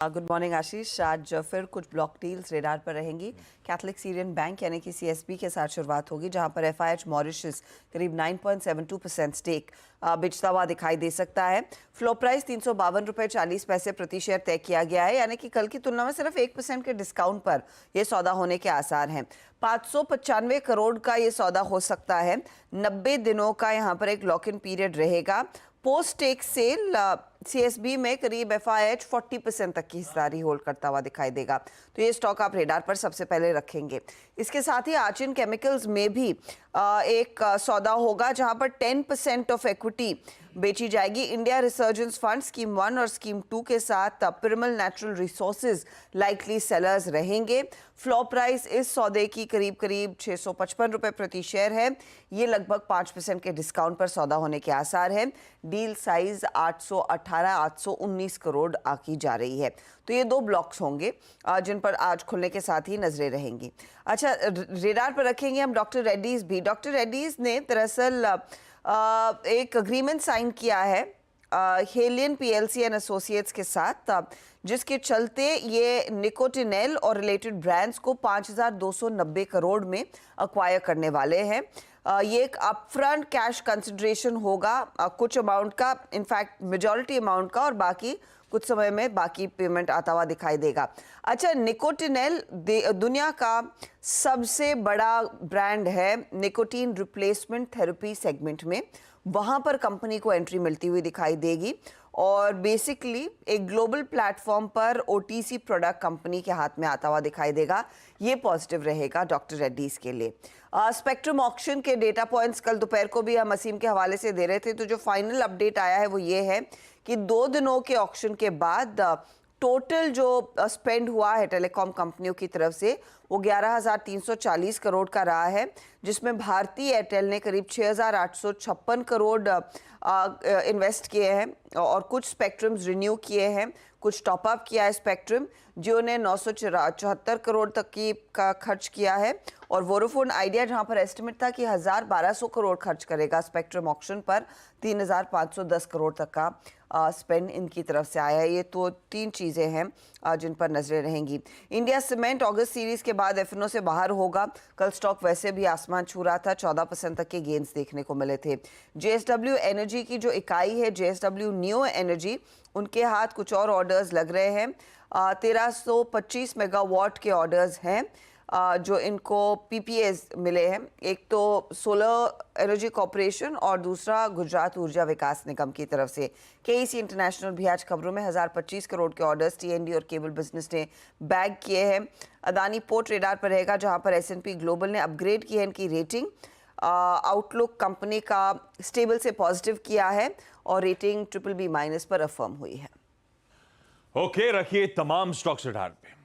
Good morning आशीष। आज फिर कुछ ब्लॉक डील्स रेडार पर रहेंगी। कैथलिक सीरियन बैंक यानी कि सीएसबी के साथ शुरुआत होगी, जहां पर एफआईएच मॉरिशस करीब 9.72% स्टेक बेचता हुआ दिखाई दे सकता है। फ्लो प्राइस 352 रुपये 40 पैसे प्रति शेयर तय किया गया है, यानी कि कल की तुलना में सिर्फ 1% के डिस्काउंट पर यह सौदा होने के आसार हैं। 595 करोड़ का ये सौदा हो सकता है। 90 दिनों का यहाँ पर एक लॉक इन पीरियड रहेगा। पोस्ट टेक सेल सीएसबी में करीब एफआईएच 40% तक की हिस्सेदारी होल्ड करता हुआ दिखाई देगा, तो ये स्टॉक आप रेडार पर सबसे पहले रखेंगे। इसके साथ ही आर्चिन केमिकल्स में भी एक सौदा होगा, जहां पर 10% ऑफ इक्विटी बेची जाएगी। इंडिया रिसर्जेंस फंड स्कीम 1 और स्कीम 2 के साथ Piramal natural resources likely sellers रहेंगे। फ्लोर प्राइस इस सौदे की करीब 655 रुपये प्रति शेयर है। ये लगभग 5% के डिस्काउंट पर सौदा होने के आसार है। डील साइज 819 करोड़ आकी जा रही है। तो ये दो ब्लॉक्स होंगे जिन पर आज खुलने के साथ ही नजरें रहेंगी। अच्छा, रेडार पर रखेंगे हम डॉक्टर रेड्डीज भी। डॉक्टर रेड्डीज ने दरअसल एक अग्रीमेंट साइन किया है हेलियन पीएलसी एंड एसोसिएट्स के साथ, जिसके चलते ये निकोटिनेल और रिलेटेड ब्रांड्स को 5,290 करोड़ में अक्वायर करने वाले हैं। ये एक अपफ्रंट कैश कंसिडरेशन होगा कुछ अमाउंट का, इनफैक्ट मेजॉरिटी अमाउंट का, और बाकी कुछ समय में बाकी पेमेंट आता हुआ दिखाई देगा। अच्छा, निकोटिनेल दुनिया का सबसे बड़ा ब्रांड है निकोटीन रिप्लेसमेंट थेरेपी सेगमेंट में। वहां पर कंपनी को एंट्री मिलती हुई दिखाई देगी और बेसिकली एक ग्लोबल प्लेटफॉर्म पर ओटीसी प्रोडक्ट कंपनी के हाथ में आता हुआ दिखाई देगा। ये पॉजिटिव रहेगा डॉक्टर रेड्डीज के लिए। स्पेक्ट्रम ऑक्शन के डेटा पॉइंट्स कल दोपहर को भी हम असीम के हवाले से दे रहे थे, तो जो फाइनल अपडेट आया है वो ये है कि 2 दिनों के ऑक्शन के बाद टोटल जो स्पेंड हुआ है टेलीकॉम कंपनियों की तरफ से वो 11,340 करोड़ का रहा है, जिसमें भारती एयरटेल ने करीब 6,856 करोड़ इन्वेस्ट किए हैं और कुछ स्पेक्ट्रम्स रिन्यू किए हैं, कुछ टॉपअप किया है स्पेक्ट्रम। जियो ने 974 करोड़ तक का खर्च किया है, और वोडाफोन आइडिया जहां पर एस्टिमेट था कि 1,1200 करोड़ खर्च करेगा स्पेक्ट्रम ऑक्शन पर, 3,510 करोड़ तक का स्पेंड इनकी तरफ से आया है। ये तो 3 चीज़ें हैं जिन पर नजरें रहेंगी। इंडिया सीमेंट अगस्त सीरीज के बाद एफएनओ से बाहर होगा। कल स्टॉक वैसे भी आसमान छू रहा था, 14% तक के गेन्स देखने को मिले थे। जेएसडब्ल्यू एनर्जी की जो इकाई है जेएसडब्ल्यू नियो एनर्जी, उनके हाथ कुछ और ऑर्डर्स लग रहे हैं। 1325 मेगावाट के ऑर्डर्स हैं जो इनको पीपीएस मिले हैं। एक तो सोलर एनर्जी कॉरपोरेशन और दूसरा गुजरात ऊर्जा विकास निगम की तरफ से। केईसी इंटरनेशनल भी आज खबरों में 1025 करोड़ के ऑर्डर्स टीएनडी और केबल बिजनेस ने बैग किए हैं। अदानी पोर्ट रेडार पर रहेगा, जहां पर एसएनपी ग्लोबल ने अपग्रेड की है इनकी रेटिंग। आउटलुक कंपनी का स्टेबल से पॉजिटिव किया है और रेटिंग BBB- पर अफर्म हुई है। ओके, रखिए तमाम स्टॉक्स रेडार पे।